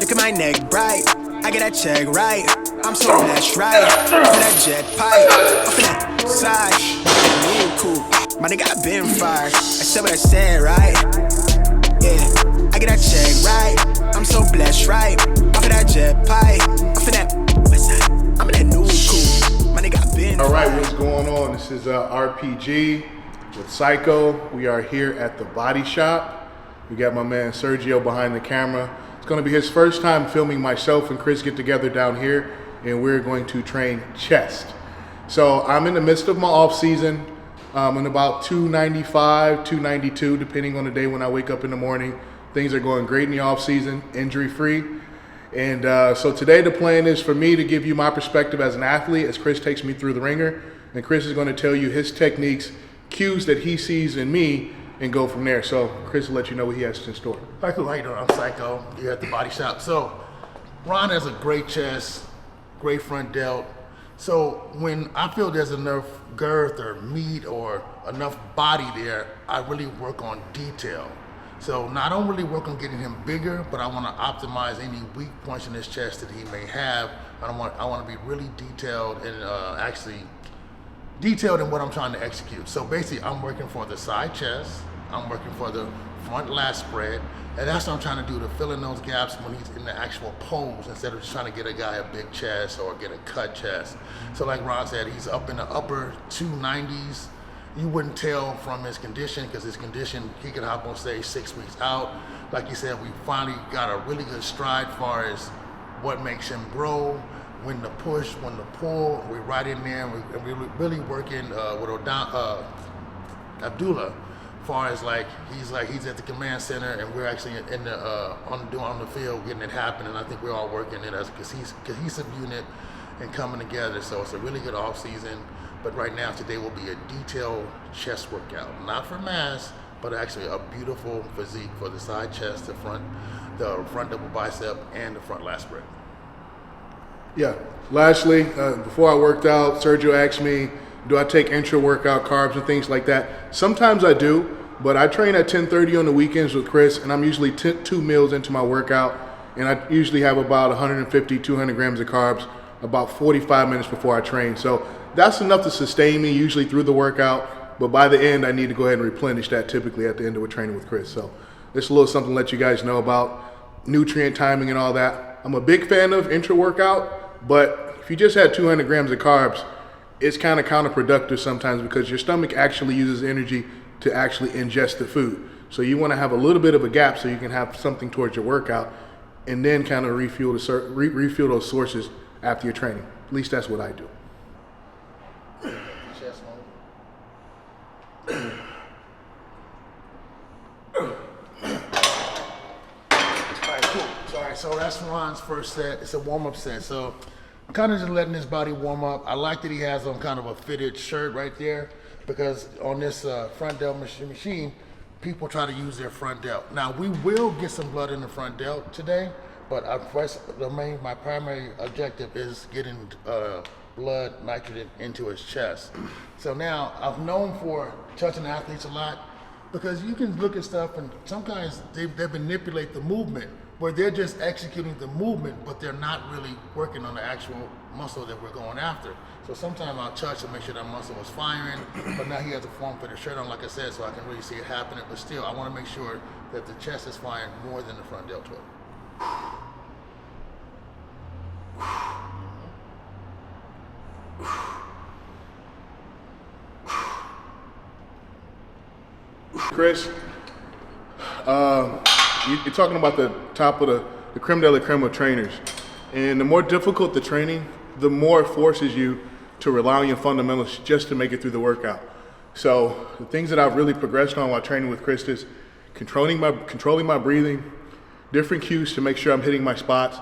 Look at my neck bright, I get that check right. I'm so blessed, right? Off of that jet pipe, off of that side. Real cool, my nigga, I been fired. I said what I said, right? Yeah, I get that check right. I'm so blessed, right? Off of that jet pipe, off of that west side. I'm in that new cool, my nigga, I been All right, what's going on? This is RPG with Psycho. We are here at the Body Shop. We got my man Sergio behind the camera. It's going to be his first time filming myself and Chris get together down here, and we're going to train chest. So I'm in the midst of my off season. I'm in about 295, 292, depending on the day when I wake up in the morning. Things are going great in the off season, injury free. And so today the plan is for me to give you my perspective as an athlete as Chris takes me through the ringer. And Chris is going to tell you his techniques, cues that he sees in me, and go from there. So Chris will let you know what he has in store. Hi, cool. How you doing? I'm Psycho. You're at the Body Shop. So Ron has a great chest, great front delt. So when I feel there's enough girth or meat or enough body there, I really work on detail. So now I don't really work on getting him bigger, but I want to optimize any weak points in his chest that he may have. I want to be really detailed and actually detailed in what I'm trying to execute. So basically, I'm working for the side chest, I'm working for the front lat spread, and that's what I'm trying to do, to fill in those gaps when he's in the actual pose, instead of just trying to get a guy a big chest or get a cut chest. So like Ron said, he's up in the upper 290s. You wouldn't tell from his condition, because his condition, he could hop on stage 6 weeks out. Like you said, we finally got a really good stride as far as what makes him grow, when to push, when to pull. We're right in there, and we're really working with Abdullah, as far as he's at the command center, and we're actually in the on the field getting it happen. And I think we're all working it as a cohesive unit and coming together. So it's a really good off season. But right now, today will be a detailed chest workout, not for mass, but actually a beautiful physique for the side chest, the front double bicep, and the front lat spread. Yeah. Lastly, before I worked out, Sergio asked me, do I take intra-workout carbs and things like that? Sometimes I do, but I train at 10:30 on the weekends with Chris, and I'm usually 2 meals into my workout, and I usually have about 150, 200 grams of carbs about 45 minutes before I train. So that's enough to sustain me usually through the workout, but by the end, I need to go ahead and replenish that typically at the end of a training with Chris. So it's a little something to let you guys know about nutrient timing and all that. I'm a big fan of intra-workout, but if you just had 200 grams of carbs, it's kind of counterproductive sometimes, because your stomach actually uses energy to actually ingest the food. So you want to have a little bit of a gap so you can have something towards your workout, and then kind of refuel those sources after your training. At least that's what I do. Chest Alright, cool. So that's Ron's first set. It's a warm-up set. So I'm kind of just letting his body warm up. I like that he has on kind of a fitted shirt right there, because on this front delt machine, people try to use their front delt. Now, we will get some blood in the front delt today, but my primary objective is getting blood nitrogen into his chest. So now, I'm known for touching athletes a lot, because you can look at stuff and some guys, they manipulate the movement, where they're just executing the movement, but they're not really working on the actual muscle that we're going after. So sometimes I'll touch to make sure that muscle is firing, but now he has a form-fitted shirt on, like I said, so I can really see it happening. But still, I want to make sure that the chest is firing more than the front deltoid. Chris, you're talking about the top of the creme de la creme of trainers. And the more difficult the training, the more it forces you to rely on your fundamentals just to make it through the workout. So the things that I've really progressed on while training with Chris is controlling my breathing, different cues to make sure I'm hitting my spots.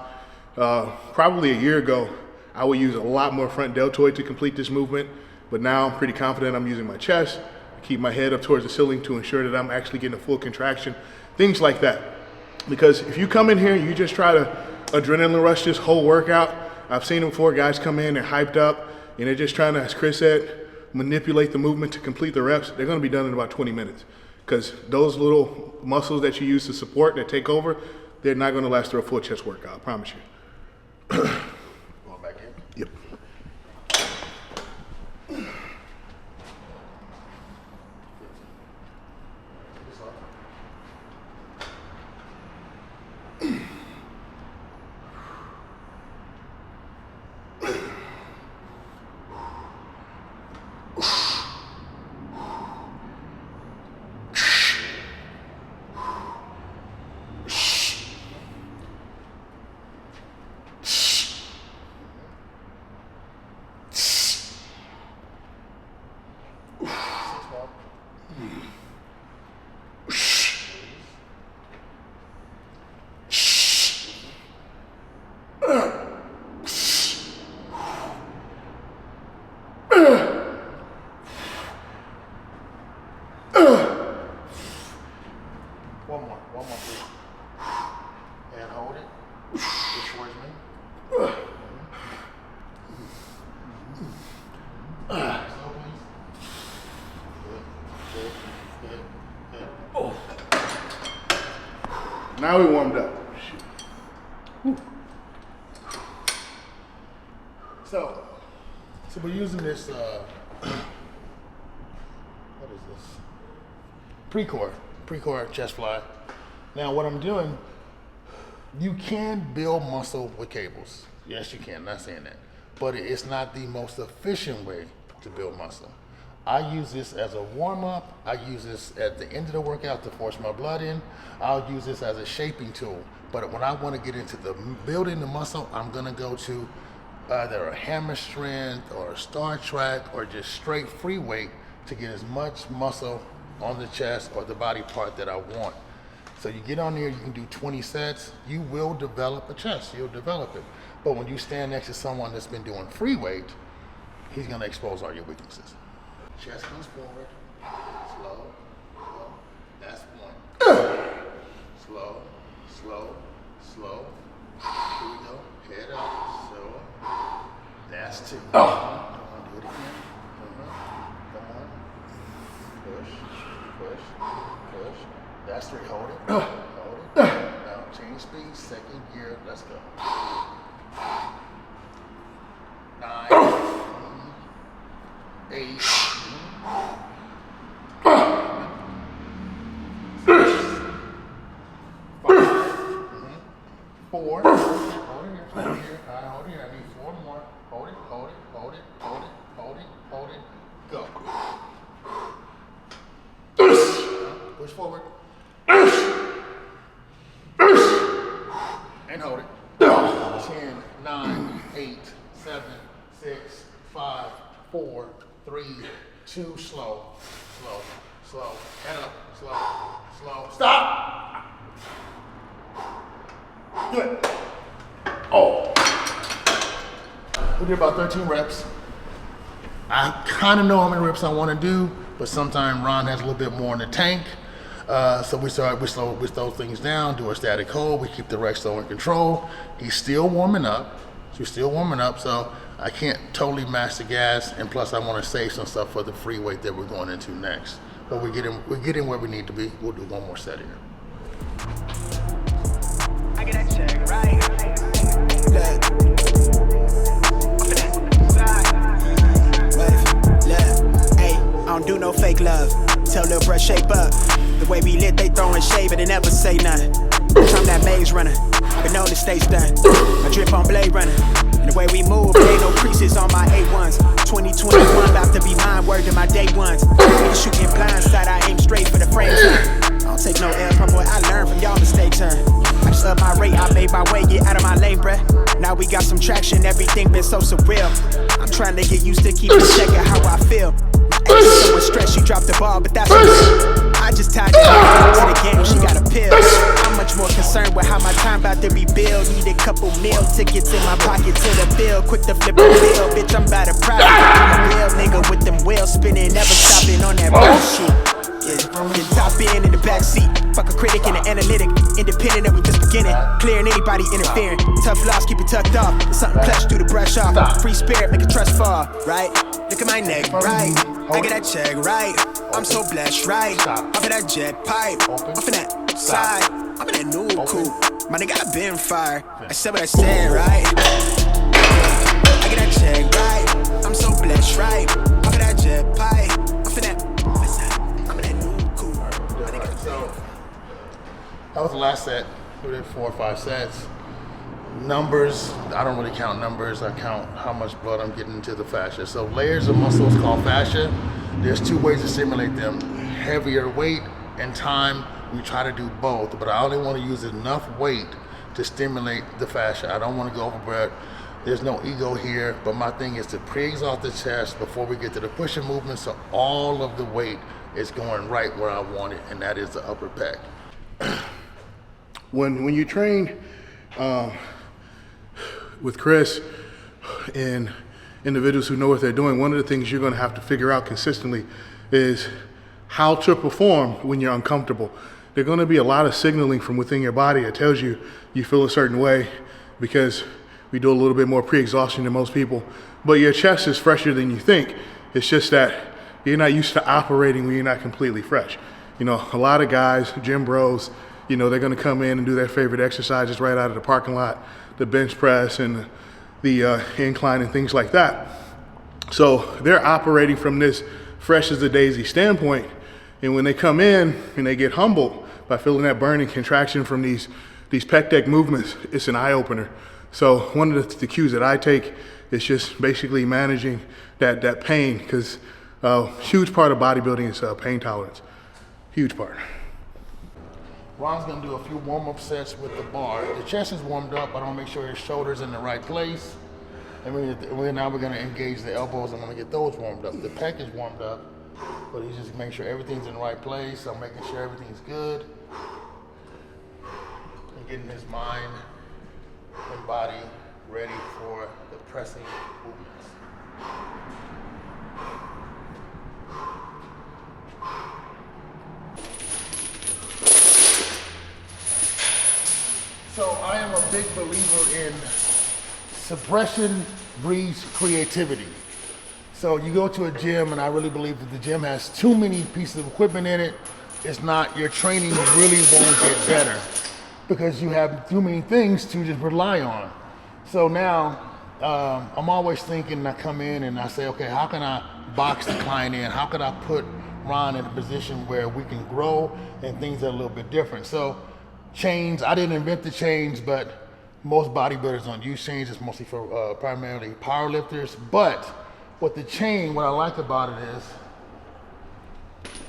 Probably a year ago, I would use a lot more front deltoid to complete this movement, but now I'm pretty confident I'm using my chest, keep my head up towards the ceiling to ensure that I'm actually getting a full contraction, things like that. Because if you come in here and you just try to adrenaline rush this whole workout, I've seen it before, guys come in, they're hyped up, and they're just trying to, as Chris said, manipulate the movement to complete the reps. They're gonna be done in about 20 minutes. Because those little muscles that you use to support, that take over, they're not gonna last through a full chest workout, I promise you. Going back in? Yep. One more, please. And hold it. Push towards me. Slow, please. Good. Oh. Now we warmed up. So we're using this, what is this? Pre-core chest fly. Now what I'm doing, you can build muscle with cables. Yes, you can, not saying that. But it's not the most efficient way to build muscle. I use this as a warm-up. I use this at the end of the workout to force my blood in. I'll use this as a shaping tool. But when I want to get into the building the muscle, I'm gonna go to either a hammer strength or a Star Trek or just straight free weight to get as much muscle on the chest or the body part that I want. So you get on there, you can do 20 sets, you will develop a chest, you'll develop it. But when you stand next to someone that's been doing free weight, he's gonna expose all your weaknesses. Chest comes forward, slow, that's one. Slow. Here we go, head up, slow. That's two. Come on, do it again. Come on. Push. That's three. Hold it. Now change speed. Second gear. Let's go. 9, 8, 4. Hold it here. Hold it here. I need 4 more. Hold it. Go. Push forward. And hold it. 10, 9, 8, 7, 6, 5, 4, 3, 2, slow. Head up, slow. Stop! Good. Oh. We did about 13 reps. I kind of know how many reps I want to do, but sometimes Ron has a little bit more in the tank. So we slow things down, do a static hold. We keep the right slow in control. He's still warming up. So I can't totally match the gas. And plus, I want to save some stuff for the free weight that we're going into next. But we're getting where we need to be. We'll do one more set here. I get that check, right? Look, hey, I don't do no fake love. Tell Lil' bruh shape up. The way we lit, they throwing shade, but they never say nothing. I'm that maze runner. I've been known to stay stunned. I drip on Blade Runner. And the way we move, ain't no creases on my A1s. 2021 about to be mine, word to my day ones. We shooting blindside, I aim straight for the frame time. I don't take no L's, my boy, I learned from y'all mistakes, huh? I just up my rate, I made my way, get out of my lane, bruh. Now we got some traction, everything been so surreal. I'm trying to get used to keeping check of how I feel. My ex is so stressed, she dropped the ball, but that's okay. I just tied her to the game, she got a pill. I'm much more concerned with how my time about to rebuild. Need a couple meal tickets in my pocket to the bill. Quick to flip a bill, bitch, I'm about to private. I'm a real nigga with them wheels spinning, never stopping on that bullshit. Yeah, top in the back seat. Fuck a critic and an analytic. Independent and we just beginning. Clearing anybody interfering. Tough loss, keep it tucked off. Something plush through the brush off. Free spirit, make a trust fall, right? Look at my neck, right? I get that check, right? I'm so blessed, right? Off of that jet pipe. Off of that side. I'm in that new coupe. My nigga, I been fired. I said what I said, right? I get that check, right? I'm so blessed, right? Off of that jet pipe. Off of that. I'm in that new coupe. My nigga, So that was the last set. We did 4 or 5 sets. Numbers, I don't really count numbers. I count how much blood I'm getting into the fascia. So layers of muscles called fascia. There's 2 ways to stimulate them. Heavier weight and time. We try to do both, but I only want to use enough weight to stimulate the fascia. I don't want to go overboard. There's no ego here, but my thing is to pre-exhaust the chest before we get to the pushing movement, so all of the weight is going right where I want it, and that is the upper pec. When you train with Chris and individuals who know what they're doing, one of the things you're going to have to figure out consistently is how to perform when you're uncomfortable. There's going to be a lot of signaling from within your body that tells you you feel a certain way because we do a little bit more pre-exhaustion than most people, but your chest is fresher than you think. It's just that you're not used to operating when you're not completely fresh. You know, a lot of guys, gym bros, you know, they're going to come in and do their favorite exercises right out of the parking lot, the bench press and the incline and things like that. So they're operating from this fresh as a daisy standpoint. And when they come in and they get humbled by feeling that burning contraction from these pec deck movements, it's an eye opener. So one of the cues that I take is just basically managing that pain, because a huge part of bodybuilding is pain tolerance. Huge part. Ron's gonna do a few warm-up sets with the bar. The chest is warmed up. I don't make sure his shoulder's in the right place. And now we're gonna engage the elbows. I'm gonna get those warmed up. The pec is warmed up, but he's just making sure everything's in the right place. I'm making sure everything's good. And getting his mind and body ready for the pressing movements. So I am a big believer in suppression breeds creativity. So you go to a gym, and I really believe that the gym has too many pieces of equipment in it. It's not, your training really won't get better because you have too many things to just rely on. So now I'm always thinking, I come in and I say, okay, how can I box the client in? How can I put Ron in a position where we can grow and things are a little bit different? So chains, I didn't invent the chains, but most bodybuilders don't use chains. It's mostly for primarily power lifters. But what the chain, what I like about it is,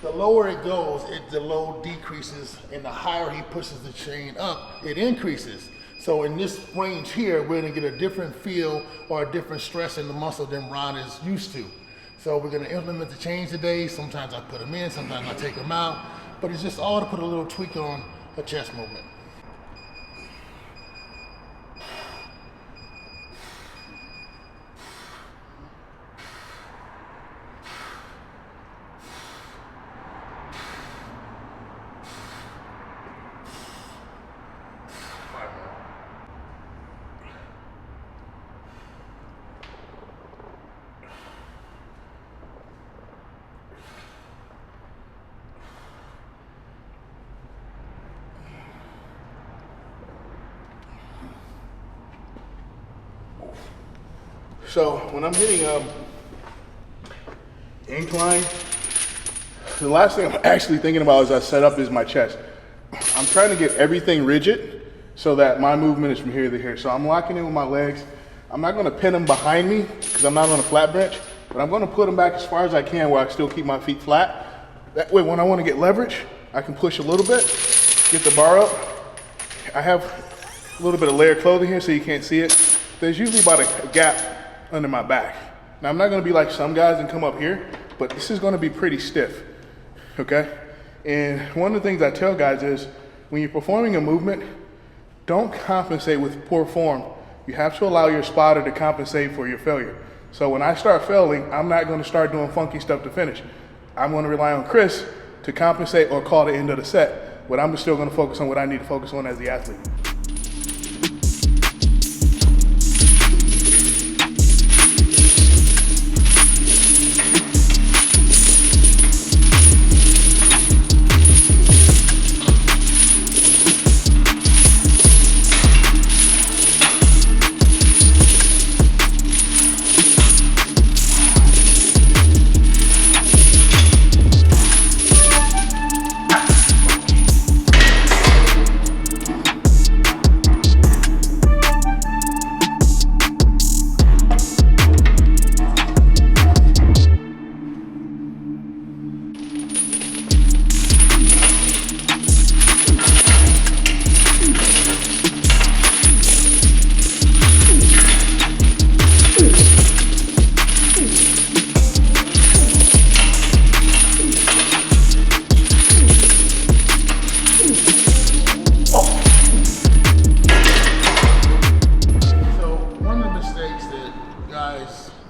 the lower it goes, the load decreases, and the higher he pushes the chain up, it increases. So in this range here, we're gonna get a different feel or a different stress in the muscle than Ron is used to. So we're gonna implement the chains today. Sometimes I put them in, sometimes I take them out, but it's just all to put a little tweak on a chest movement. So when I'm hitting incline, the last thing I'm actually thinking about as I set up is my chest. I'm trying to get everything rigid so that my movement is from here to here. So I'm locking in with my legs. I'm not gonna pin them behind me because I'm not on a flat bench, but I'm gonna put them back as far as I can where I still keep my feet flat. That way when I wanna get leverage, I can push a little bit, get the bar up. I have a little bit of layered clothing here so you can't see it. There's usually about a gap under my back. Now I'm not gonna be like some guys and come up here, but this is gonna be pretty stiff, okay? And one of the things I tell guys is, when you're performing a movement, don't compensate with poor form. You have to allow your spotter to compensate for your failure. So when I start failing, I'm not gonna start doing funky stuff to finish. I'm gonna rely on Chris to compensate or call the end of the set, but I'm still gonna focus on what I need to focus on as the athlete.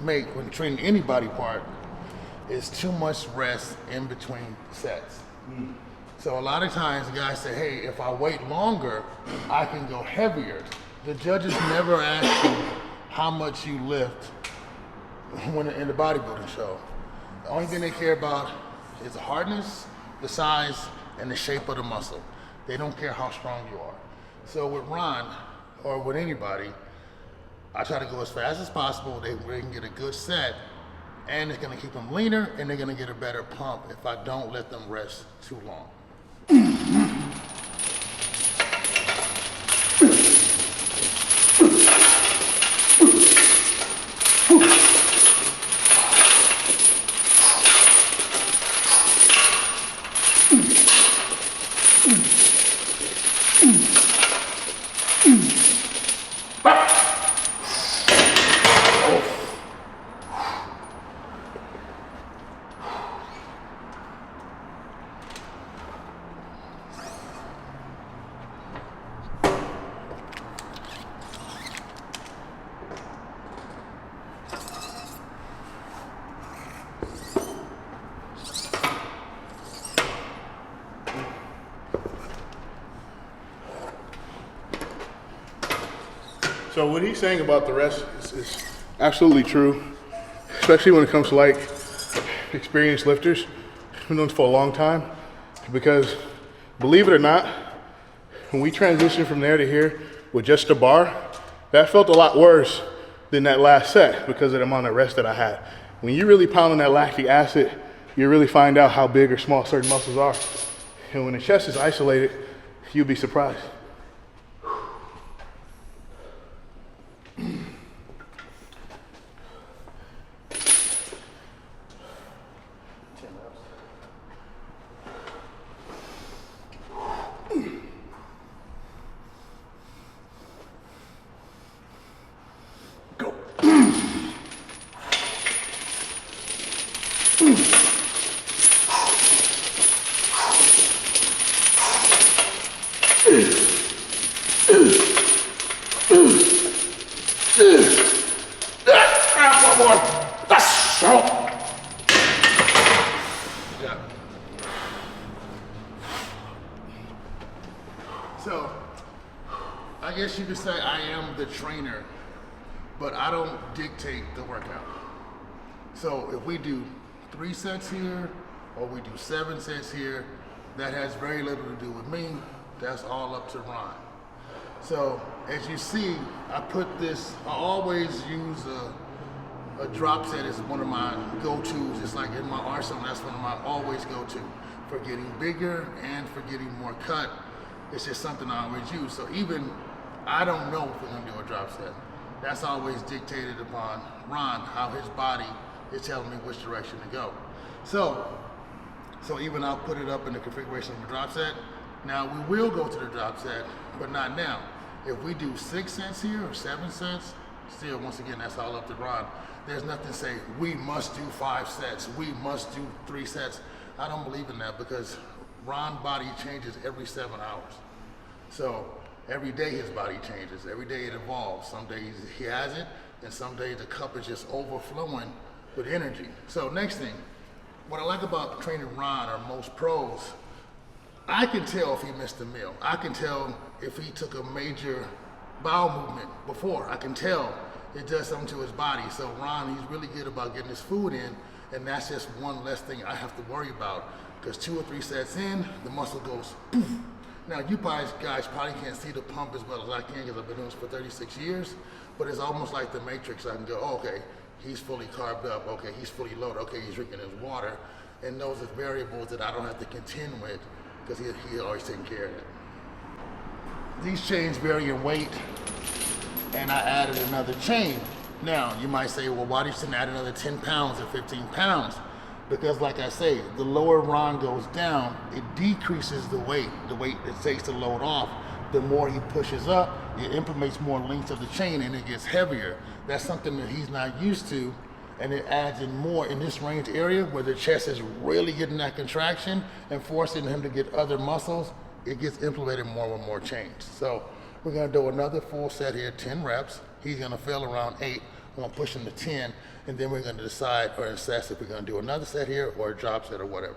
make when training any body part is too much rest in between sets. So a lot of times guys say, hey, if I wait longer, I can go heavier. The judges never ask you how much you lift when in the bodybuilding show. The only thing they care about is the hardness, the size, and the shape of the muscle. They don't care how strong you are. So with Ron, or with anybody, I try to go as fast as possible. They can get a good set, and it's gonna keep them leaner, and they're gonna get a better pump if I don't let them rest too long. So what he's saying about the rest is absolutely true, especially when it comes to like experienced lifters who've known for a long time. Because believe it or not, when we transitioned from there to here with just a bar, that felt a lot worse than that last set because of the amount of rest that I had. When you really pound on that lactic acid, you really find out how big or small certain muscles are. And when the chest is isolated, you'll be surprised. So, I guess you could say I am the trainer, but I don't dictate the workout. So if we do 3 sets here, or we do 7 sets here, that has very little to do with me. That's all up to Ron. So as you see, I put this, I always use a drop set as one of my go-tos. It's like in my arsenal, that's one of my always go-to. For getting bigger and for getting more cut, it's just something I always use. So even, I don't know if we're gonna do a drop set. That's always dictated upon Ron, how his body is telling me which direction to go. So even I'll put it up in the configuration of the drop set. Now we will go to the drop set, but not now. If we do 6 sets here or 7 sets, still, once again, that's all up to Ron. There's nothing to say, we must do 5 sets, we must do 3 sets. I don't believe in that because Ron's body changes every 7 hours. So every day his body changes, every day it evolves. Some days he has it, and some days the cup is just overflowing with energy. So next thing, what I like about training Ron or most pros, I can tell if he missed a meal. I can tell if he took a major bowel movement before. I can tell it does something to his body. So Ron, he's really good about getting his food in, and that's just one less thing I have to worry about. Because 2 or 3 sets in, the muscle goes poof. Now you guys probably can't see the pump as well as I can because I've been doing this for 36 years, but it's almost like the Matrix. I can go, oh, okay, he's fully carbed up, okay, he's fully loaded, okay, he's drinking his water, and those are variables that I don't have to contend with because he's always taking care of it. These chains vary in weight, and I added another chain. Now, you might say, well, why did you add another 10 pounds or 15 pounds? Because like I say, the lower Ron goes down, it decreases the weight it takes to load off. The more he pushes up, it implements more lengths of the chain and it gets heavier. That's something that he's not used to, and it adds in more in this range area where the chest is really getting that contraction and forcing him to get other muscles. It gets implemented more with more chains. So we're gonna do another full set here, 10 reps. He's gonna feel around 8 I'm gonna push him to 10, and then we're gonna decide or assess if we're gonna do another set here or a drop set or whatever.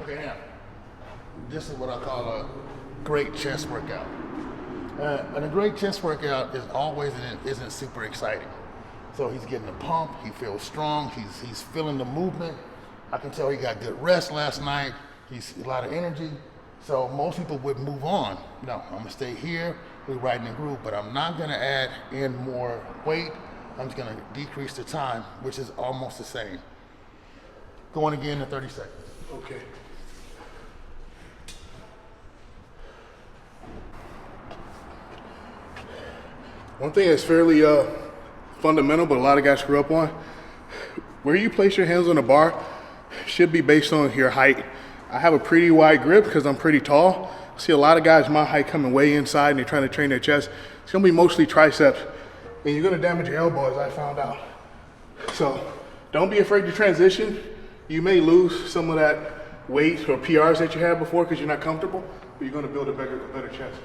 Okay, now, this is what I call a great chest workout. And a great chest workout is always isn't super exciting. So he's getting a pump, he feels strong, he's feeling the movement. I can tell he got good rest last night, he's a lot of energy. So most people would move on. No, I'm gonna stay here, we're riding the groove, but I'm not gonna add in more weight. I'm just gonna decrease the time, which is almost the same. Going again in 30 seconds. Okay. One thing that's fairly fundamental, but a lot of guys screw up on, where you place your hands on the bar should be based on your height. I have a pretty wide grip because I'm pretty tall. I see a lot of guys my height coming way inside and they're trying to train their chest. It's gonna be mostly triceps, and you're gonna damage your elbow, as I found out. So don't be afraid to transition. You may lose some of that weight or PRs that you had before because you're not comfortable, but you're gonna build a better chest.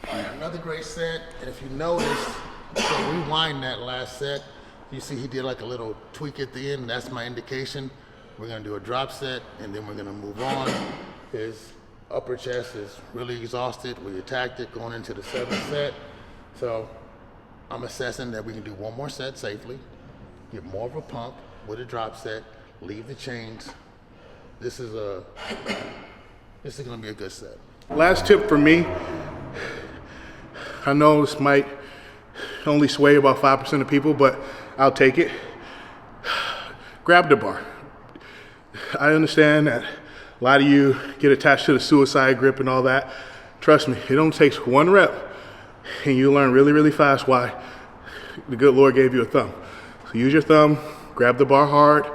Another great set, and if you notice, so rewind that last set, you see he did like a little tweak at the end. That's my indication. We're gonna do a drop set, and then we're gonna move on. His upper chest is really exhausted. We attacked it going into the 7th set. So I'm assessing that we can do one more set safely, get more of a pump with a drop set, leave the chains. This is gonna be a good set. Last tip for me, I know this might only sway about 5% of people, but I'll take it. Grab the bar. I understand that a lot of you get attached to the suicide grip and all that. Trust me, it only takes one rep and you learn really, really fast why the good Lord gave you a thumb. So use your thumb, grab the bar hard,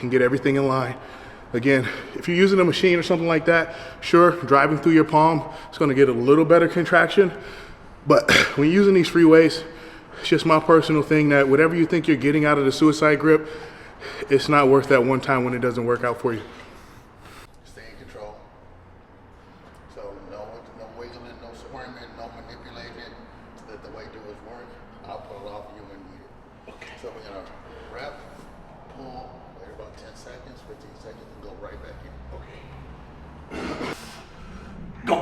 and get everything in line. Again, if you're using a machine or something like that, sure, driving through your palm, it's gonna get a little better contraction. But when you're using these free weights, it's just my personal thing that whatever you think you're getting out of the suicide grip, it's not worth that one time when it doesn't work out for you. Stay in control. So no wiggling, no squirming, no manipulating. Let the weight do its work. I'll pull it off you when needed. Okay. So we're gonna rep, pull, wait about 10 seconds, 15 seconds, and go right back in. Okay. Go.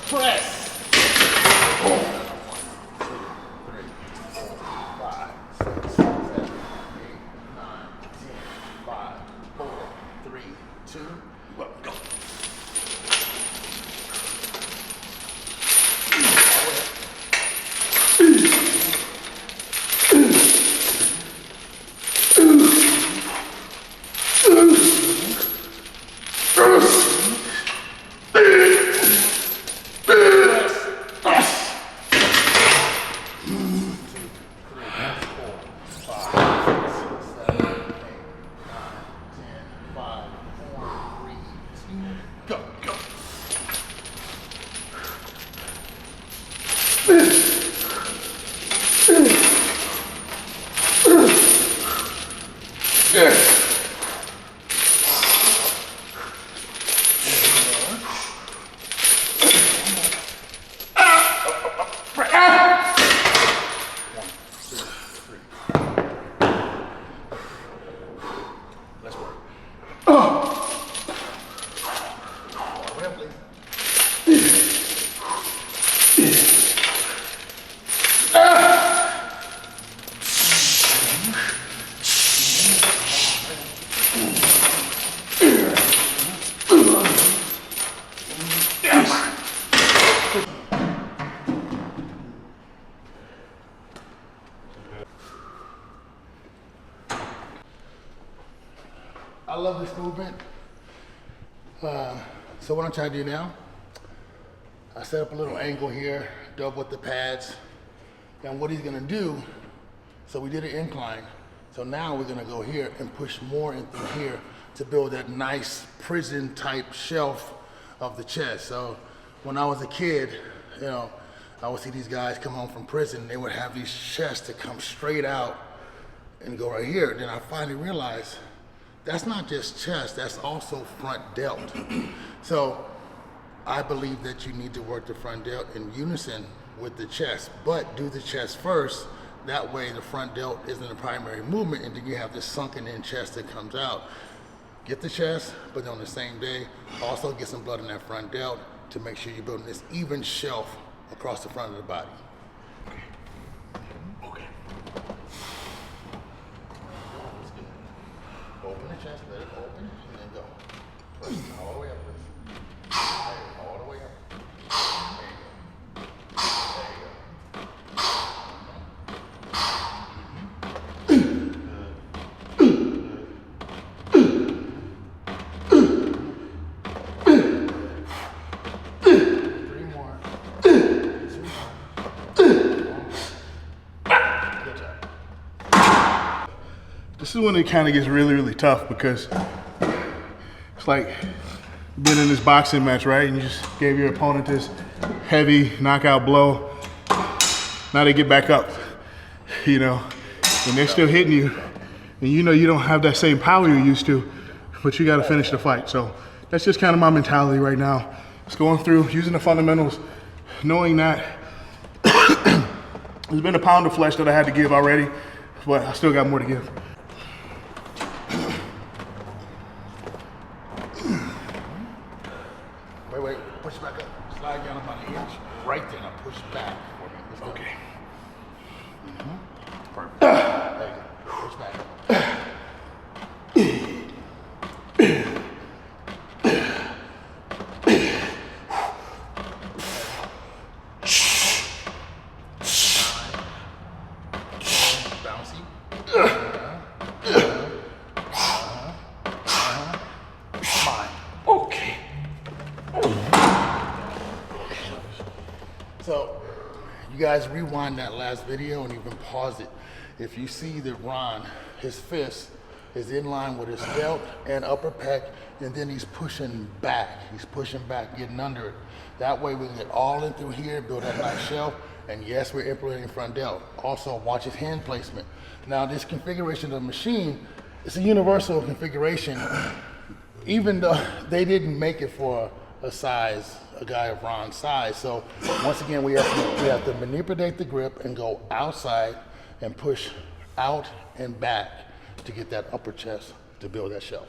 Press. 2, well, go. I love this movement. So what I'm trying to do now, I set up a little angle here, double with the pads. And what he's gonna do, so we did an incline. So now we're gonna go here and push more in through here to build that nice prison type shelf of the chest. So when I was a kid, you know, I would see these guys come home from prison, they would have these chests that come straight out and go right here. Then I finally realized that's not just chest, that's also front delt. So I believe that you need to work the front delt in unison with the chest, but do the chest first. That way the front delt isn't the primary movement, and then you have this sunken in chest that comes out. Get the chest, but on the same day, also get some blood in that front delt to make sure you're building this even shelf across the front of the body. Okay. Open the chest, let it open, and then go. Push all the way up. All the way up. There you go. There you go. This is when it kind of gets really, really tough because it's like being in this boxing match, right? And you just gave your opponent this heavy knockout blow. Now they get back up, you know, and they're still hitting you. And you know you don't have that same power you used to, but you got to finish the fight. So that's just kind of my mentality right now. Just going through, using the fundamentals, knowing that there's been a pound of flesh that I had to give already, but I still got more to give. Wait, push back up. Slide down about an inch. Right there, now push back for me. Let's go. Okay. Perfect. There you go. Push back. So, you guys rewind that last video and even pause it. If you see that Ron, his fist is in line with his delt and upper pec, and then he's pushing back. He's pushing back, getting under it. That way we can get all in through here, build that nice shelf, and yes, we're implementing front delt. Also, watch his hand placement. Now, this configuration of the machine, it's a universal configuration, even though they didn't make it for a guy of Ron's size. So once again, we have to manipulate the grip and go outside and push out and back to get that upper chest to build that shelf.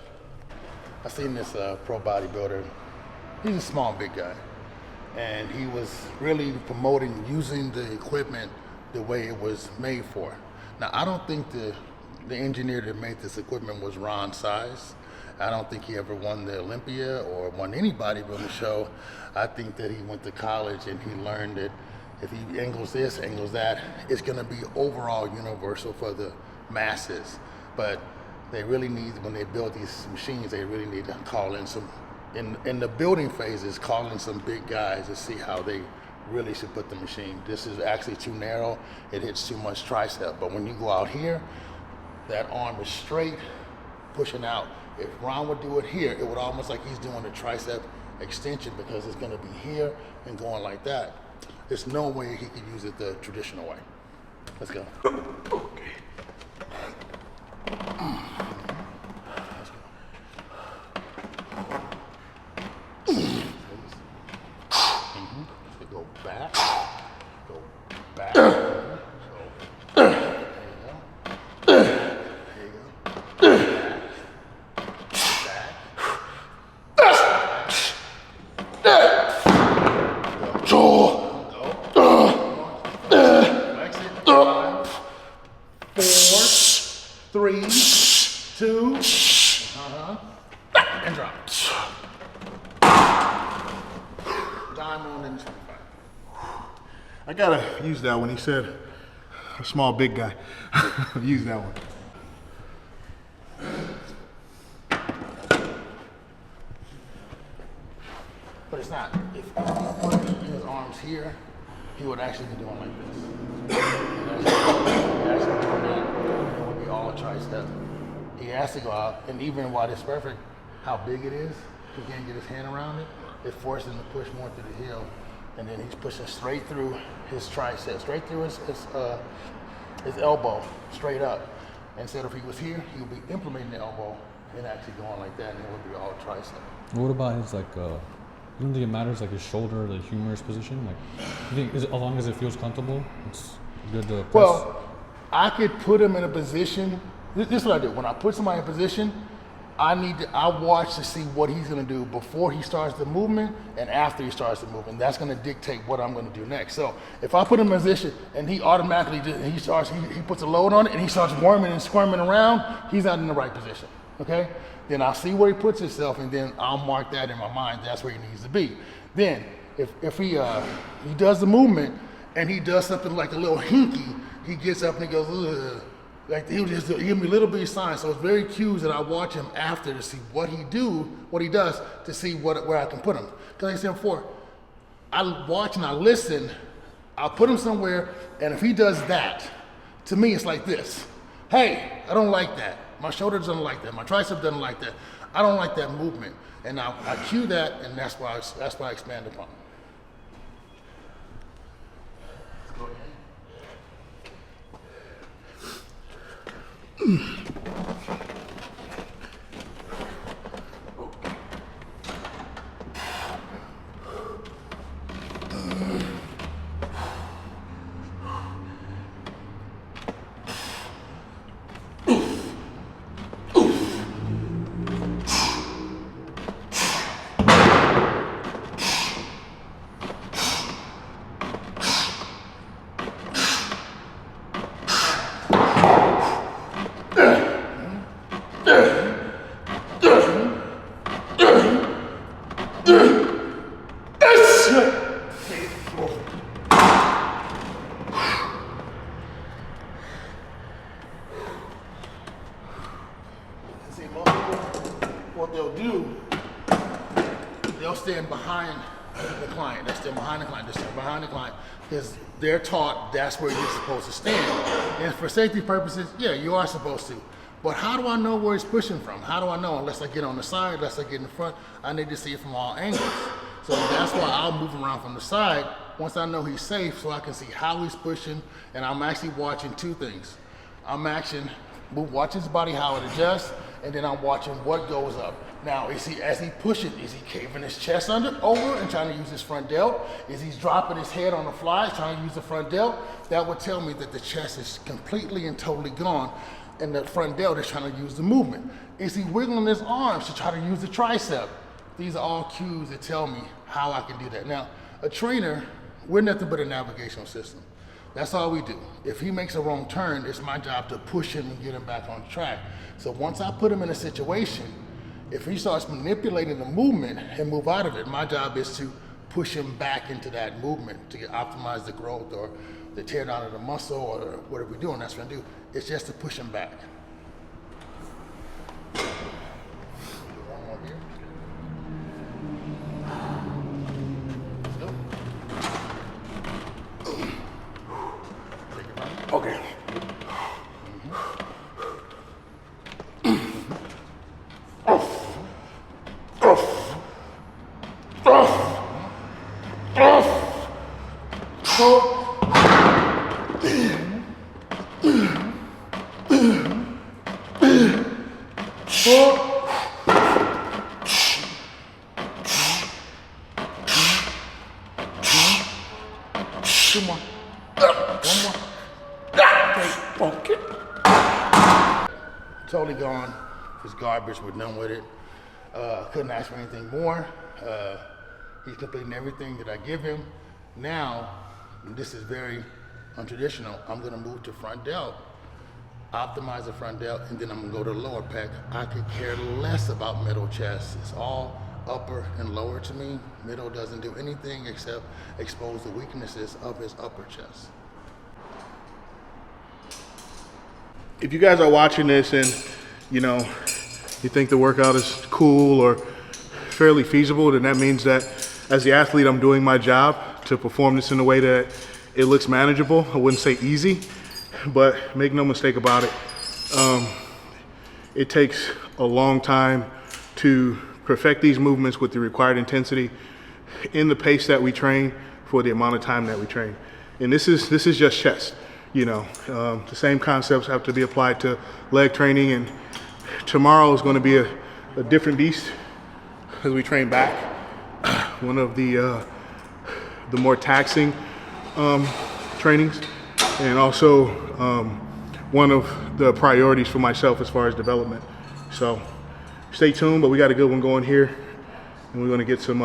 I seen this pro bodybuilder. He's a small, big guy, and he was really promoting using the equipment the way it was made for. Now, I don't think the engineer that made this equipment was Ron's size. I don't think he ever won the Olympia or won any bodybuilding show. I think that he went to college and he learned that if he angles this, angles that, it's gonna be overall universal for the masses. But they really need, when they build these machines, they really need to call in some, in the building phases, call in some big guys to see how they really should put the machine. This is actually too narrow, it hits too much tricep. But when you go out here, that arm is straight, pushing out. If Ron would do it here, it would almost like he's doing a tricep extension because it's gonna be here and going like that. There's no way he could use it the traditional way. Let's go. Okay. Let's go. Go back. Go back. There you go. There you go. Three, two, and drop. Diamond and 25. I gotta use that one. He said a small, big guy. Use that one. here, he would actually be doing like this. He actually doing that, it would be all tricep. He has to go out, and even while it's perfect, how big it is, he can't get his hand around it. It forces him to push more through the heel, and then he's pushing straight through his tricep, straight through his elbow, straight up. Instead of if he was here, he would be implementing the elbow and actually going like that, and it would be all tricep. What about his you don't think it matters his shoulder, the humerus position? You think as long as it feels comfortable, it's good to press? Well, I could put him in a position. This is what I do. When I put somebody in position, I watch to see what he's gonna do before he starts the movement and after he starts the movement. That's gonna dictate what I'm gonna do next. So if I put him in a position and he automatically he puts a load on it and he starts worming and squirming around, he's not in the right position. Okay? Then I'll see where he puts himself, and then I'll mark that in my mind. That's where he needs to be. Then if he does the movement and he does something like a little hinky, he gets up and he goes, ugh. Like he'll give me a little bit of signs. So it's very cues that I watch him after to see what he does to see where I can put him. Because like I said before, I watch and I listen. I'll put him somewhere, and if he does that, to me it's like this. Hey, I don't like that. My shoulder doesn't like that. My tricep doesn't like that. I don't like that movement. And I cue that, and that's why I expand upon. Let's go again. What they'll do, they'll stand behind the client. They'll stand behind the client. They'll stand behind the client because they're taught that's where you're supposed to stand. And for safety purposes, yeah, you are supposed to. But how do I know where he's pushing from? How do I know? Unless I get on the side, unless I get in the front, I need to see it from all angles. So that's why I'll move around from the side once I know he's safe, so I can see how he's pushing. And I'm actually watching two things. I'm watching his body, how it adjusts, and then I'm watching what goes up. Now, as he pushes, is he caving his chest over and trying to use his front delt? Is he dropping his head on the fly, trying to use the front delt? That would tell me that the chest is completely and totally gone, and the front delt is trying to use the movement. Is he wiggling his arms to try to use the tricep? These are all cues that tell me how I can do that. Now, a trainer, we're nothing but a navigational system. That's all we do. If he makes a wrong turn, it's my job to push him and get him back on track. So once I put him in a situation, if he starts manipulating the movement and move out of it, my job is to push him back into that movement to optimize the growth or the tear down of the muscle or whatever we're doing. That's what I do. It's just to push him back. One more here. Let's go. Okay. Two more. One more. Okay. Totally gone. It's garbage. We're done with it. Couldn't ask for anything more. He's completing everything that I give him. Now, this is very untraditional. I'm gonna move to front delt, optimize the front delt, and then I'm gonna go to the lower pec. I could care less about middle chest. It's all upper and lower to me. Middle doesn't do anything except expose the weaknesses of his upper chest. If you guys are watching this and, you think the workout is cool or fairly feasible, then that means that as the athlete, I'm doing my job to perform this in a way that it looks manageable. I wouldn't say easy, but make no mistake about it. It takes a long time to perfect these movements with the required intensity in the pace that we train for the amount of time that we train. And this is just chest, you know. The same concepts have to be applied to leg training, and tomorrow is going to be a different beast as we train back. One of the more taxing trainings, and also one of the priorities for myself as far as development. So stay tuned, but we got a good one going here, and we're going to get some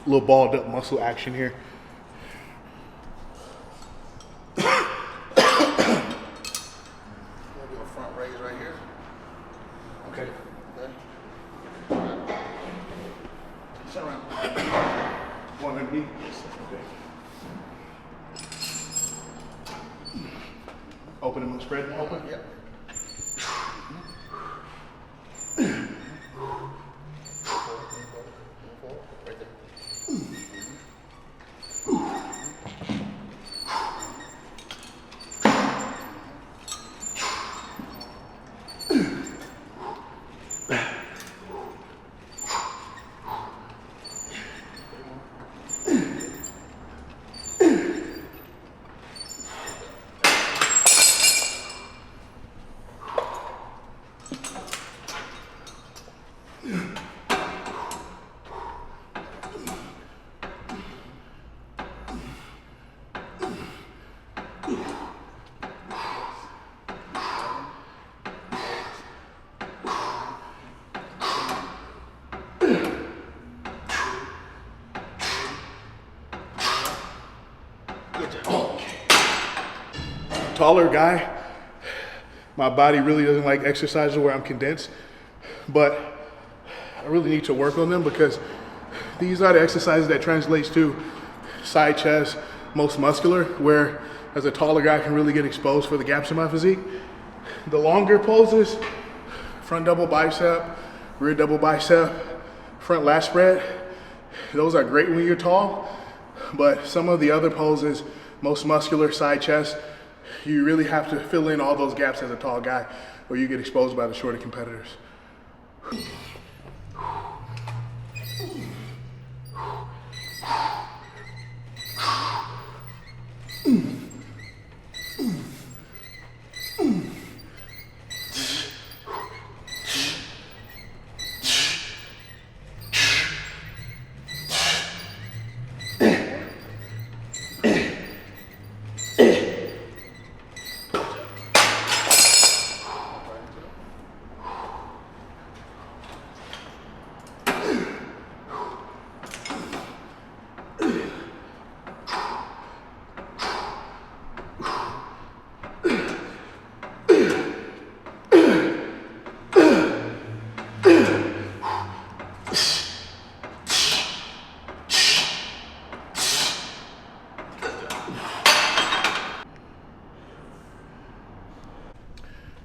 little balled up muscle action here. Front raise right here. Okay. Turn around. One underneath. Okay. Open and spread. Open. Yep. Right there. Taller guy, my body really doesn't like exercises where I'm condensed, but I really need to work on them because these are the exercises that translates to side chest, most muscular, where as a taller guy I can really get exposed for the gaps in my physique. The longer poses, front double bicep, rear double bicep, front lat spread, those are great when you're tall, but some of the other poses, most muscular, side chest, you really have to fill in all those gaps as a tall guy or you get exposed by the shorter competitors.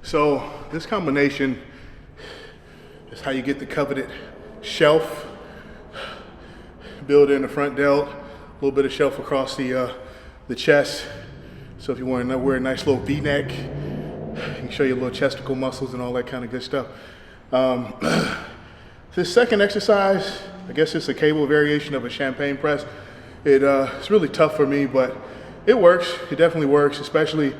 So this combination is how you get the coveted shelf. Build in the front delt, a little bit of shelf across the chest. So if you want to wear a nice little V-neck, you can show your little chesticle muscles and all that kind of good stuff. This second exercise, I guess it's a cable variation of a champagne press. It's really tough for me, but it works. It definitely works, especially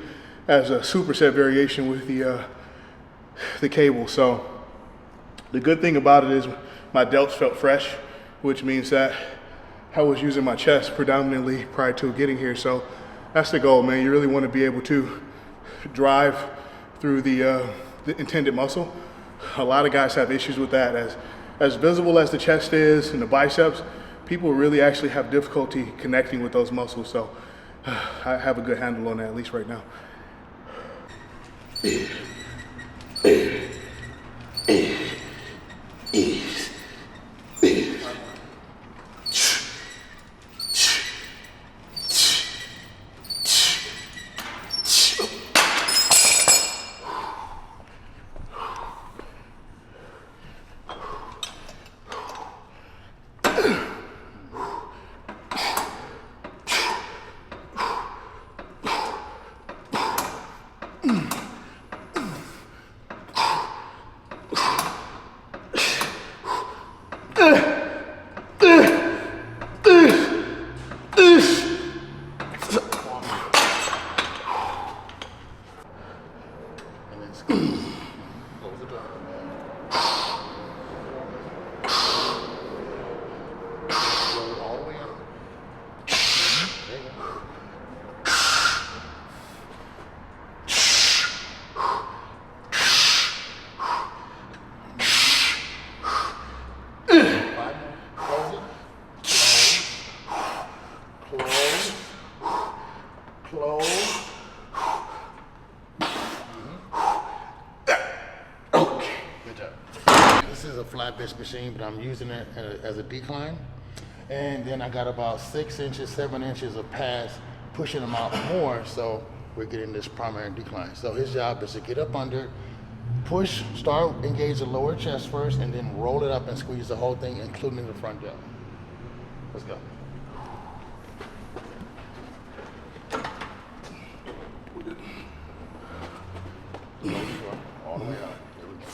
as a superset variation with the cable. So the good thing about it is my delts felt fresh, which means that I was using my chest predominantly prior to getting here. So that's the goal, man. You really want to be able to drive through the intended muscle. A lot of guys have issues with that. As visible as the chest is and the biceps, people really actually have difficulty connecting with those muscles. So I have a good handle on that, at least right now. close. Okay. Good job. This is a flat bench machine, but I'm using it as a decline. And then I got about 6 inches, 7 inches of pads, pushing them out more, so we're getting this primary decline. So his job is to get up under, push, start engage the lower chest first, and then roll it up and squeeze the whole thing, including the front delt. Let's go. All the way out. There we go.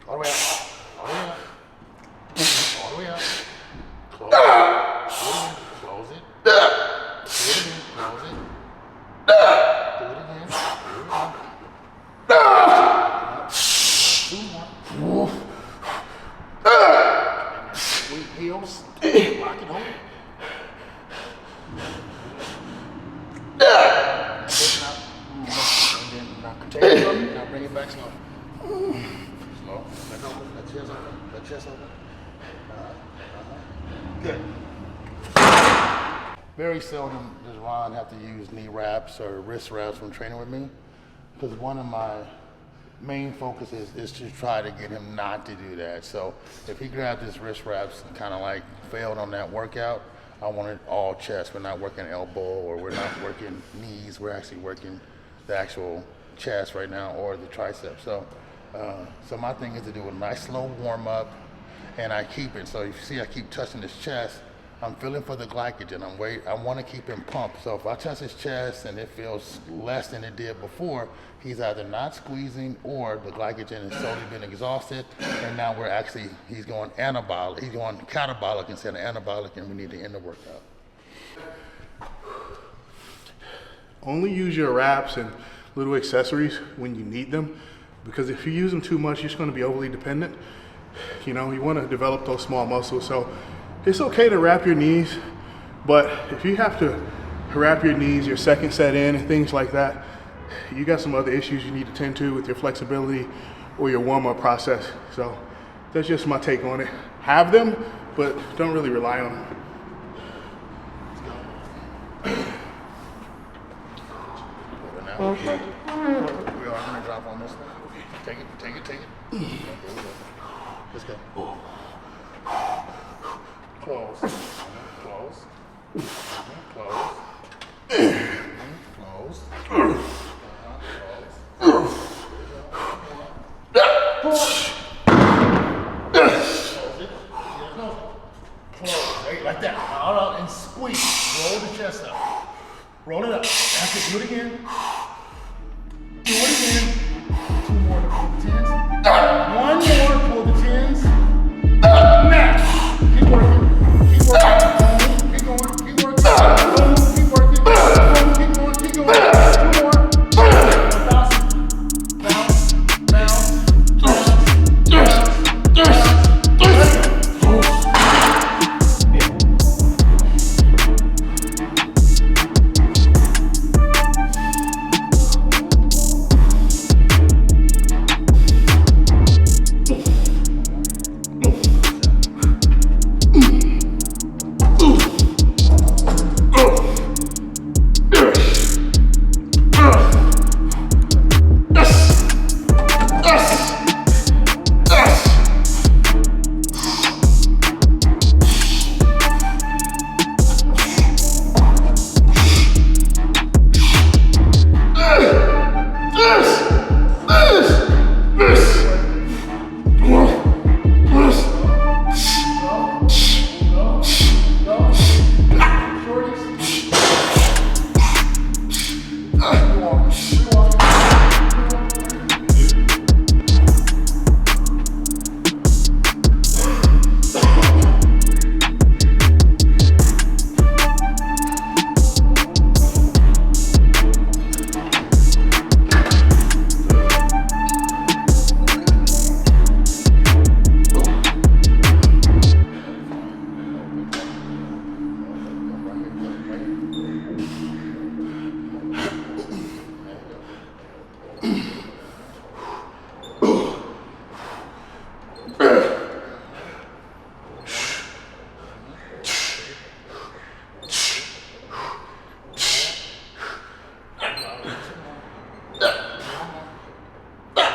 All the way out. All the way out. All the way out. Close it. Close it. Do it again. Close it. Do it again. Do it again. 2 more. Sweet heels. Lock it home. Take it from me. Now bring it back slow. Slow. Let open. Let chest open. Let chest open. Good. Very seldom does Ron have to use knee wraps or wrist wraps when training with me, because one of my main focus is to try to get him not to do that. So if he grabbed his wrist wraps and kind of like failed on that workout, I want it all chest. We're not working elbow or we're not working knees. We're actually working the actual chest right now or the triceps. So my thing is to do a nice slow warm up, and I keep it. So if you see I keep touching his chest, I'm feeling for the glycogen. I want to keep him pumped. So if I touch his chest and it feels less than it did before, he's either not squeezing or the glycogen has solely been exhausted, and now he's going anabolic. He's going catabolic instead of anabolic, and we need to end the workout. Only use your wraps and little accessories when you need them, because if you use them too much, you're just going to be overly dependent. You know, you want to develop those small muscles. So it's okay to wrap your knees, but if you have to wrap your knees, your second set in and things like that, you got some other issues you need to tend to with your flexibility or your warm-up process. So that's just my take on it. Have them, but don't really rely on them. Now, we are going to drop on this one. Take it. Okay, here we go. Let's go. Close. Close. Close. Close. Close. Hey, like that. Out and squeeze. Roll the chest up. Roll it up. That's it. Do it again. Do it again. 2 more to pull the tens. 1 more to pull the tens. Now. Keep working. Keep working. Keep going. Keep working. Keep working. Keep going. Keep going. 2 more. Bounce. Bounce. Bounce.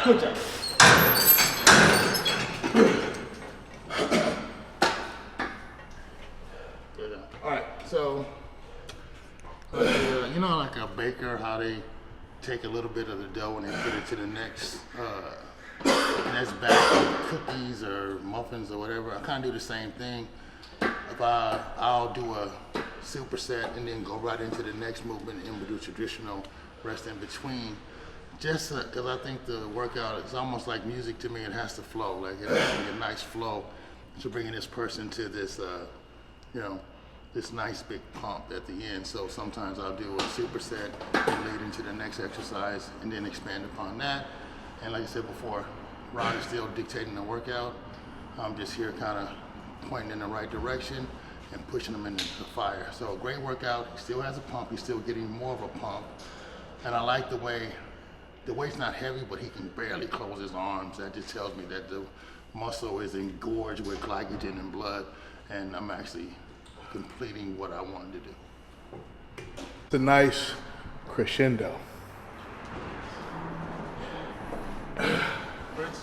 Good job. Good job. All right, so you know, like a baker, how they take a little bit of the dough and they put it to the next batch of cookies or muffins or whatever. I kind of do the same thing. If I'll do a superset and then go right into the next movement and do traditional rest in between. Just because I think the workout is almost like music to me. It has to flow, like it has to be a nice flow to bringing this person to this, this nice big pump at the end. So sometimes I'll do a superset and lead into the next exercise and then expand upon that. And like I said before, Ron is still dictating the workout. I'm just here kind of pointing in the right direction and pushing them into the fire. So great workout. He still has a pump. He's still getting more of a pump. And I like the weight's not heavy, but he can barely close his arms. That just tells me that the muscle is engorged with glycogen and blood, and I'm actually completing what I wanted to do. It's a nice crescendo. Prince?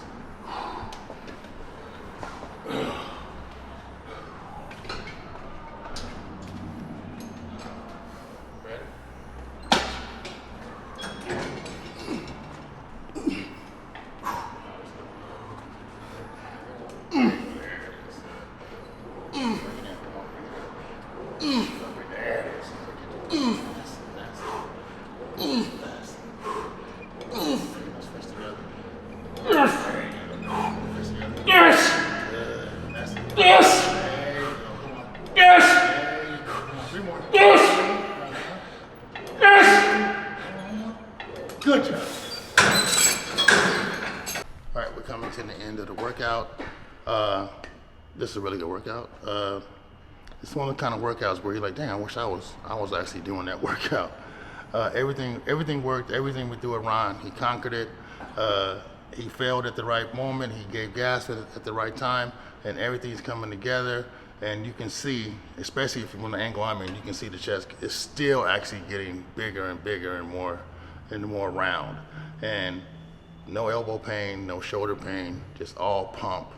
Good job. All right, we're coming to the end of the workout. This is a really good workout. It's one of the kind of workouts where you're like, dang, I wish I was actually doing that workout. Everything worked. Everything we do at Ron, he conquered it. He failed at the right moment. He gave gas at the right time, and everything's coming together. And you can see, especially if you're on the angle I'm in, you can see the chest is still actually getting bigger and bigger and more round. And no elbow pain, no shoulder pain, just all pump.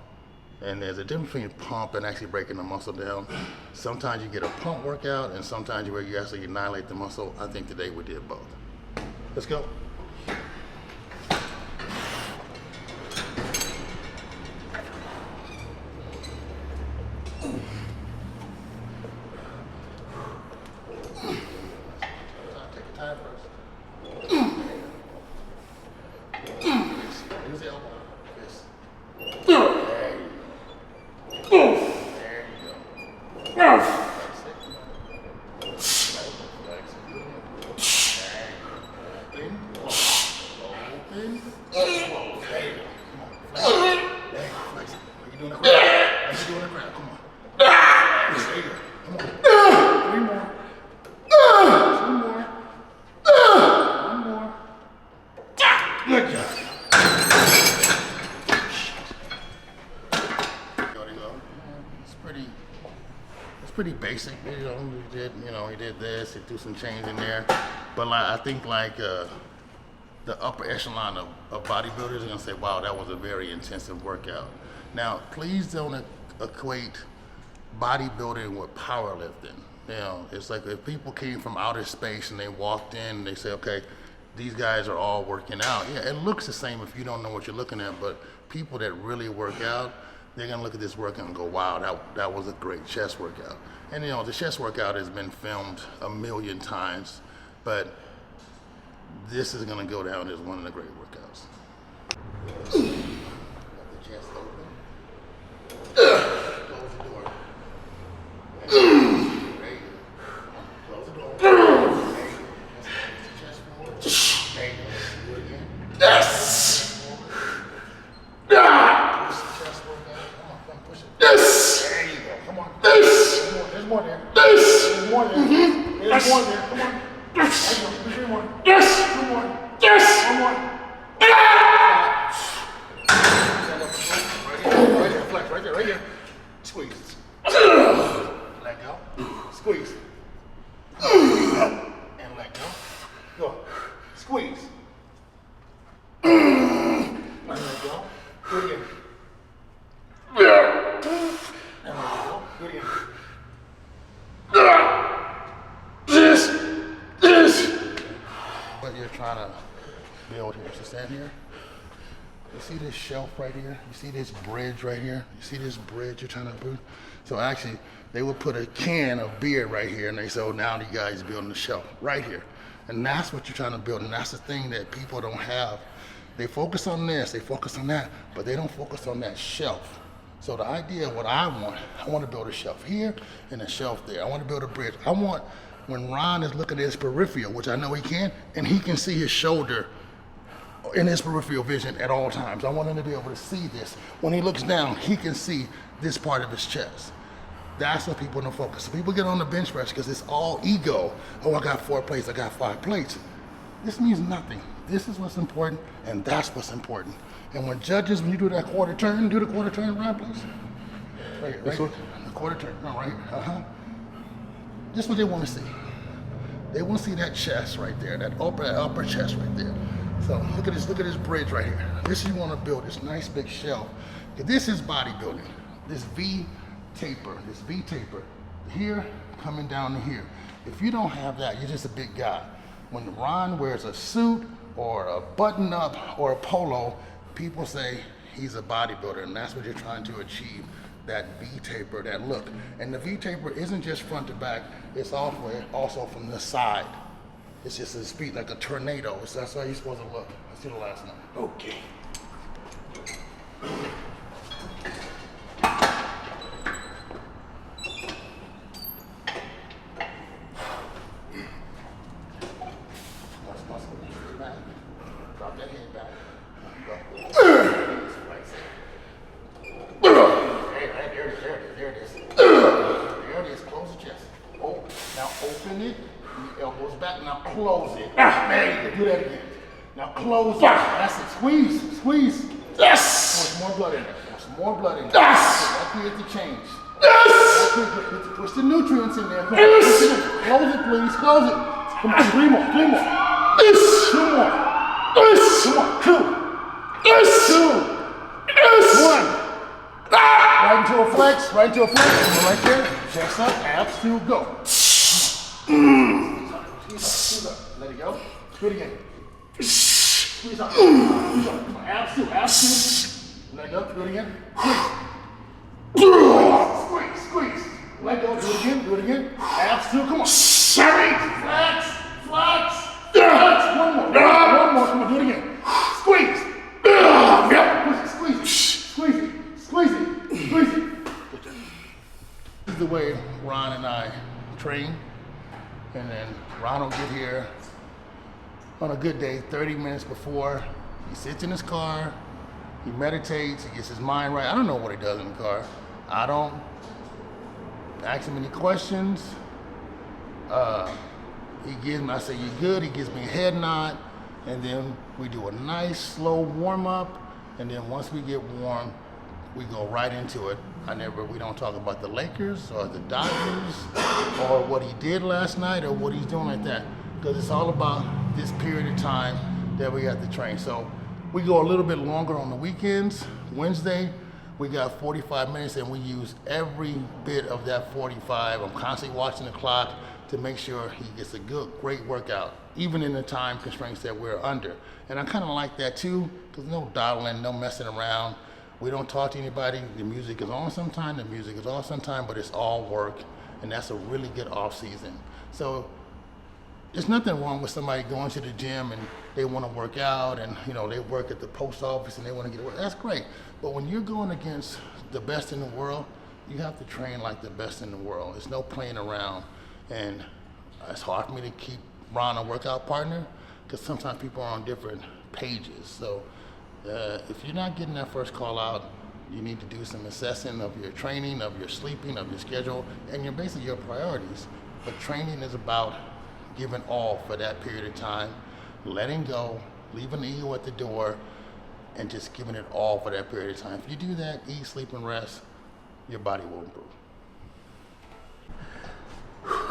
And there's a difference between pump and actually breaking the muscle down. Sometimes you get a pump workout, and sometimes where you actually annihilate the muscle. I think today we did both. Let's go. Take your time first. Use the elbow. Yes. There you go. That's it. Relax it. Open. Open. Close. There you go. Come on. Flex it. There you go. Flex it. Like you're doing a crab. Like you're doing a crab. Come on. There you go. Come on. 3 more. 2 more. 1 more. Good job. It's pretty basic. He did this. He threw some change in there. But I think the upper echelon of bodybuilders are gonna say, "Wow, that was a very intensive workout." Now, please don't equate bodybuilding with powerlifting. It's like if people came from outer space and they walked in and they say, okay, these guys are all working out. Yeah, it looks the same if you don't know what you're looking at, but people that really work out, they're gonna look at this workout and go, wow, that was a great chest workout. And the chest workout has been filmed 1,000,000 times, but this is gonna go down as one of the great workouts. Let the chest open. Close the door. There you go. Close the door. There you go. Push the chest forward. There you go. Do it again. Yes! Push the chest forward. Come on, push it. Yes! There you go. Come on. Yes! There's more there. Yes! There's more there. There's more there. Come on. Yes! There you go. 3 more. Yes! 2 more. Yes! 1 more. Right here. Flex. Right there. Right here. Squeeze. Let go. Squeeze. And let go. Go. Squeeze. build here. So stand here. You see this shelf right here? You see this bridge right here? You see this bridge you're trying to build? So actually, they would put a can of beer right here, and they say, oh, now you guys are building the shelf right here. And that's what you're trying to build, and that's the thing that people don't have. They focus on this, they focus on that, but they don't focus on that shelf. So the idea of what I want to build a shelf here and a shelf there. I want to build a bridge. I want, when Ron is looking at his peripheral, which I know he can, and he can see his shoulder in his peripheral vision at all times. I want him to be able to see this. When he looks down, he can see this part of his chest. That's what people don't focus. So people get on the bench press because it's all ego. Oh, I got 4 plates, I got 5 plates. This means nothing. This is what's important, and that's what's important. And when judges, when you do that quarter turn, do the quarter turn, Ron, please. Right here, right here. The quarter turn, no, right here, This is what they want to see. They want to see that chest right there, that upper chest right there. So look at this bridge right here. This you want to build, this nice big shelf. This is bodybuilding. This V taper here coming down to here. If you don't have that, you're just a big guy. When Ron wears a suit or a button up or a polo, people say he's a bodybuilder, and that's what you're trying to achieve, that V taper, that look. And the V taper isn't just front to back, it's also from the side. It's just his feet like a tornado. That's how you're supposed to look. Let's do the last one. Okay. Drop that head back. There it is. Close the chest. Oh, now open it. The elbows back. Now close it. Man, do that again. Now close it. That's it. Squeeze. Yes. There's more blood in there. Yes. That creates the change. Yes. Push the nutrients in there. Yes. Close it, please. Close it. Come on. 3 more. Yes. 2 more. Yes. Come on. 2. Yes. 2. Yes. 1. Right into a flex. Right there. Chest up, abs to go. Squeeze up. Let it go. Do it again. Squeeze up. Abs to. Let it go. Do it again. Squeeze. Let go. Do it again. Abs to. Come on. Flex. One more. Come on. Do it again. Squeeze. Squeeze it. This is the way Ron and I train. And then Ron will get here on a good day 30 minutes before. He sits in his car, he meditates, he gets his mind right. I don't know what he does in the car. I don't ask him any questions. I say, you good? He gives me a head nod. And then we do a nice slow warm up. And then once we get warm, we go right into it. We don't talk about the Lakers or the Dodgers or what he did last night or what he's doing like that, because it's all about this period of time that we have to train. So we go a little bit longer on the weekends. Wednesday, we got 45 minutes and we use every bit of that 45. I'm constantly watching the clock to make sure he gets a great workout, even in the time constraints that we're under. And I kind of like that too, because no dawdling, no messing around. We don't talk to anybody. The music is on sometime, the music is off sometime, but it's all work, and that's a really good off season. So there's nothing wrong with somebody going to the gym and they want to work out, and they work at the post office and they want to get work. That's great. But when you're going against the best in the world, you have to train like the best in the world. There's no playing around, and it's hard for me to keep Ron a workout partner because sometimes people are on different pages. So if you're not getting that first call out, you need to do some assessing of your training, of your sleeping, of your schedule, and basically your priorities. But training is about giving all for that period of time, letting go, leaving the ego at the door, and just giving it all for that period of time. If you do that, eat, sleep, and rest, your body will improve.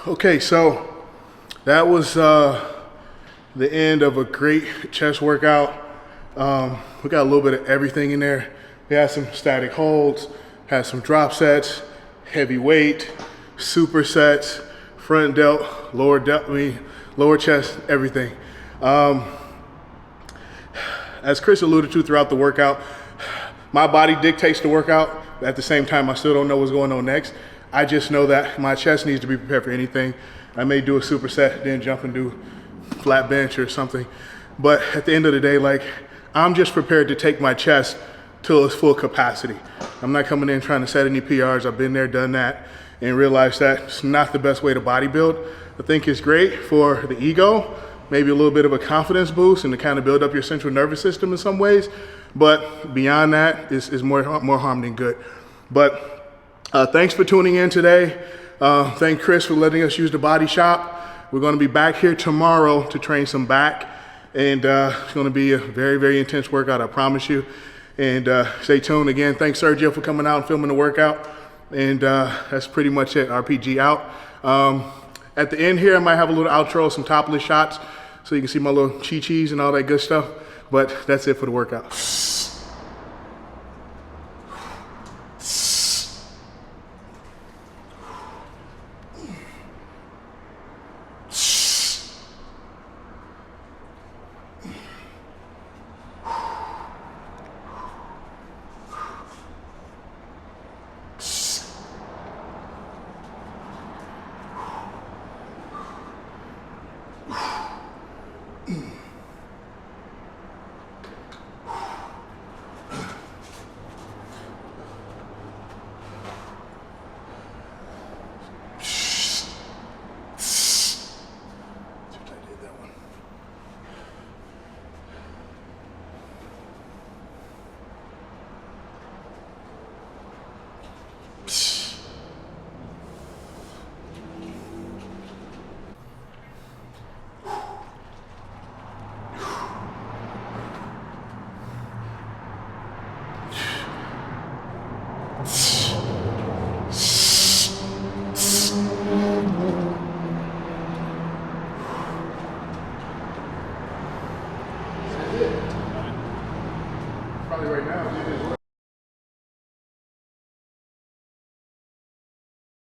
Okay, so that was the end of a great chest workout. We got a little bit of everything in there. We had some static holds, had some drop sets, heavy weight, supersets, front delt, lower chest, everything. as Chris alluded to throughout the workout, my body dictates the workout. At the same time, I still don't know what's going on next. I just know that my chest needs to be prepared for anything. I may do a superset, then jump and do flat bench or something. But at the end of the day, like, I'm just prepared to take my chest to its full capacity. I'm not coming in trying to set any PRs. I've been there, done that, and realized that it's not the best way to bodybuild. I think it's great for the ego, maybe a little bit of a confidence boost and to kind of build up your central nervous system in some ways. But beyond that, it's more harm than good. But thanks for tuning in today. Thank Chris for letting us use the body shop. We're going to be back here tomorrow to train some back. And it's going to be a very, very intense workout, I promise you. And stay tuned. Again, thanks Sergio for coming out and filming the workout. And that's pretty much it. RPG out. At the end here, I might have a little outro, some topless shots, so you can see my little chi-chis and all that good stuff. But that's it for the workout. Probably right now.